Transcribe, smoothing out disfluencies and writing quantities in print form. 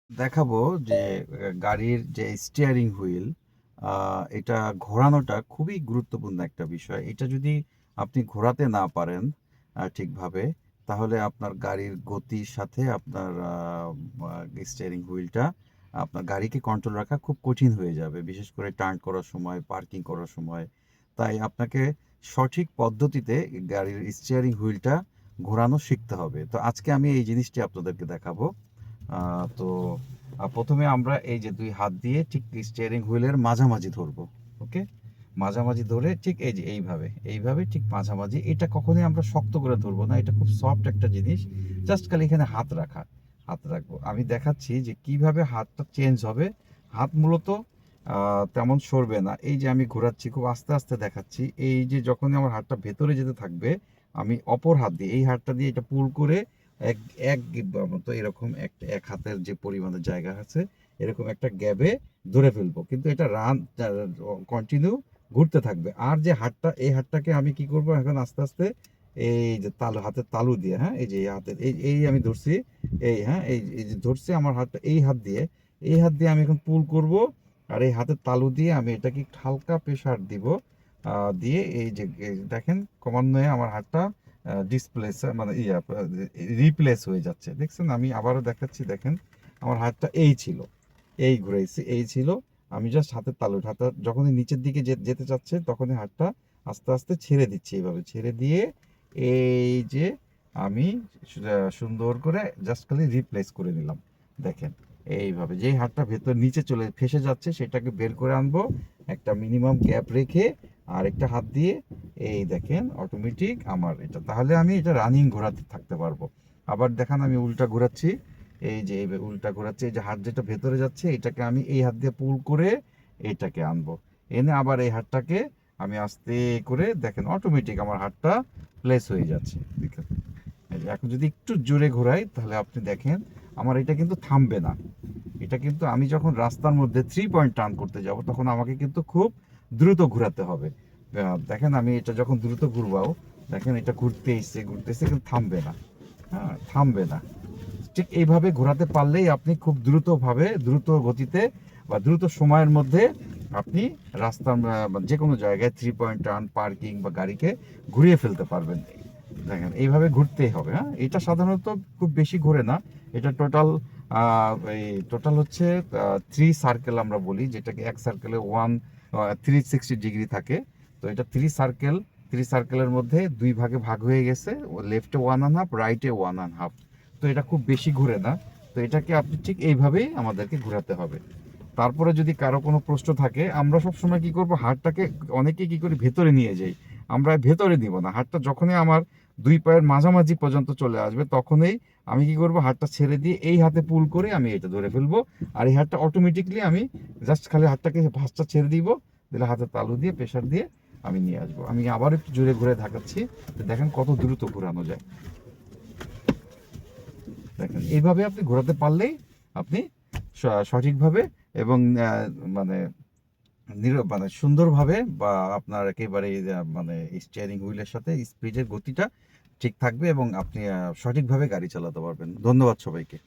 দেখাবো যে গাড়ির যে স্টিয়ারিং হুইল এটা ঘোরানোটা খুবই গুরুত্বপূর্ণ একটা বিষয়। এটা যদি আপনি ঘোরাতে না পারেন ঠিকভাবে, তাহলে আপনার গাড়ির গতির সাথে আপনার স্টিয়ারিং হুইলটা আপনার গাড়িকে কন্ট্রোল রাখা খুব কঠিন হয়ে যাবে, বিশেষ করে টার্ন করার সময়, পার্কিং করার সময়। তাই আপনাকে সঠিক পদ্ধতিতে গাড়ির স্টিয়ারিং হুইলটা ঘোরানো শিখতে হবে। তো আজকে আমি এই জিনিসটি আপনাদেরকে দেখাবো। তো প্রথমে আমরা এই যে দুই হাত দিয়ে ঠিক স্টিয়ারিং হুইলের মাঝামাঝি ধরবো। ওকে, মাঝামাঝি ধরে ঠিক এই যে এইভাবে এইভাবে ঠিক মাঝামাঝি। এটা কখনোই আমরা শক্ত করে ধরবো না, এটা খুব সফট একটা জিনিস। জাস্ট খালি এখানে হাত রাখবো। আমি দেখাচ্ছি যে কিভাবে হাতটা চেঞ্জ হবে। হাত মূলত তেমন সরবে না। এই যে আমি ঘোরাচ্ছি খুব আস্তে আস্তে দেখাচ্ছি। এই যে যখনই আমার হাতটা ভেতরে যেতে থাকবে, আমি অপর হাত দিয়ে এই হাতটা দিয়ে এটা পুল করে এক এক গিব্বা মতো এরকম এক হাতের যে পরিমাণের জায়গা আছে, এরকম একটা গ্যাবে ধরে ফেলবো। কিন্তু এটা কন্টিনিউ ঘুরতে থাকবে। আর যে হাতটা, এই হাতটাকে আমি কি করব এখন আস্তে আস্তে, এই যে হাতের তালু দিয়ে, হ্যাঁ, এই যে এই হাতের এই আমি ধরছি, এই, হ্যাঁ, এই যে ধরছি আমার হাতটা, এই হাত দিয়ে আমি এখন পুল করব। আর এই হাতের তালু দিয়ে আমি এটাকে হালকা প্রেসার দিব। দিয়ে এই যে দেখেন ক্রমান্বয়ে আমার হাতটা ডিসপ্লেস মানে রিপ্লেস হয়ে যাচ্ছে। দেখছেন, আমি আবারও দেখাচ্ছি। দেখেন আমার হাতটা এই ছিল, এই ঘুরাইছি, এই ছিল। আমি জাস্ট হাতের হাতটা যখনই নিচের দিকে যেতে চাচ্ছে, তখনই হাতটা আস্তে আস্তে ছেড়ে দিচ্ছি। এইভাবে ছেড়ে দিয়ে এই যে আমি সুন্দর করে জাস্ট খালি রিপ্লেস করে নিলাম। দেখেন এইভাবে যেই হাতটা ভেতর নিচে চলে ফেসে যাচ্ছে, সেটাকে বের করে আনবো একটা মিনিমাম গ্যাপ রেখে, আর একটা হাত দিয়ে এই দেখেন অটোমেটিক আমার এটা, তাহলে আমি এটা রানিং ঘোরাতে থাকতে পারবো। আবার দেখান, আমি উল্টা ঘোরাচ্ছি। এই যে উল্টা ঘোরাচ্ছি, এই যে হাত যেটা ভেতরে যাচ্ছে, এটাকে আমি এই হাত দিয়ে পুল করে এইটাকে আনবো। এনে আবার এই হাতটাকে আমি আস্তে করে, দেখেন অটোমেটিক আমার হাতটা প্লেস হয়ে যাচ্ছে। দেখেন এই যে এখন যদি একটু জোরে ঘোরাই, তাহলে আপনি দেখেন আমার এটা কিন্তু থামবে না। এটা কিন্তু আমি যখন রাস্তার মধ্যে 3 পয়েন্ট টার্ন করতে যাব, তখন আমাকে কিন্তু খুব দ্রুত ঘোরাতে হবে। দেখেন আমি এটা যখন দ্রুত ঘুরবাও, দেখেন এটা ঘুরতেছে কিন্তু থামবে না। হ্যাঁ, থামবে না। ঠিক এইভাবে ঘোরাতে পারলেই আপনি খুব দ্রুতভাবে, দ্রুত গতিতে বা দ্রুত সময়ের মধ্যে আপনি রাস্তার যে কোনো জায়গায় 3 পয়েন্ট টার্ন, পার্কিং বা গাড়িকে ঘুরিয়ে ফেলতে পারবেন। দেখেন এইভাবে ঘুরতেই হবে। হ্যাঁ, এটা সাধারণত খুব বেশি ঘোরে না। এটা টোটাল হচ্ছে 3 সার্কেল আমরা বলি, যেটাকে এক সার্কেলে 360 ডিগ্রি থাকে। তো এটা 3 সার্কেলের মধ্যে 2 ভাগে ভাগ হয়ে গেছে, লেফটে 1.5, রাইটে 1.5। তো এটা খুব বেশি ঘুরে না। তো এটাকে আপনি ঠিক এইভাবেই আমাদেরকে ঘোরাতে হবে। তারপরে যদি কারো কোনো প্রশ্ন থাকে, আমরা সবসময় কি করব, হাতটাকে অনেকে কি করি ভেতরে নিয়ে যাই। আমরা ভেতরে দিব না, হাতটা যখনই আমার 2 পায়ের মাঝামাঝি পর্যন্ত চলে আসবে, তখনই আমি কি করব, হাতটা ছেড়ে দিয়ে এই হাতে পুল করে আমি এটা ধরে ফেলবো। আর এই হাতটা অটোমেটিকলি আমি জাস্ট খালি হাতটাকে ভাঁজটা ছেড়ে দিব, দিলে হাতের তালু দিয়ে প্রেশার দিয়ে আমি নিয়ে আসবো। আমি আবার একটু জোরে ঘুরে দেখাচ্ছি, দেখেন কত দ্রুত ঘোরানো যায়। দেখেন এইভাবে আপনি ঘোরাতে পারলেই আপনি সঠিকভাবে এবং মানে মানে সুন্দরভাবে, বা আপনার একেবারে মানে স্টিয়ারিং হুইলের সাথে স্পিডের গতিটা ঠিক থাকবে এবং আপনি সঠিকভাবে গাড়ি চালাতে পারবেন। ধন্যবাদ সবাইকে।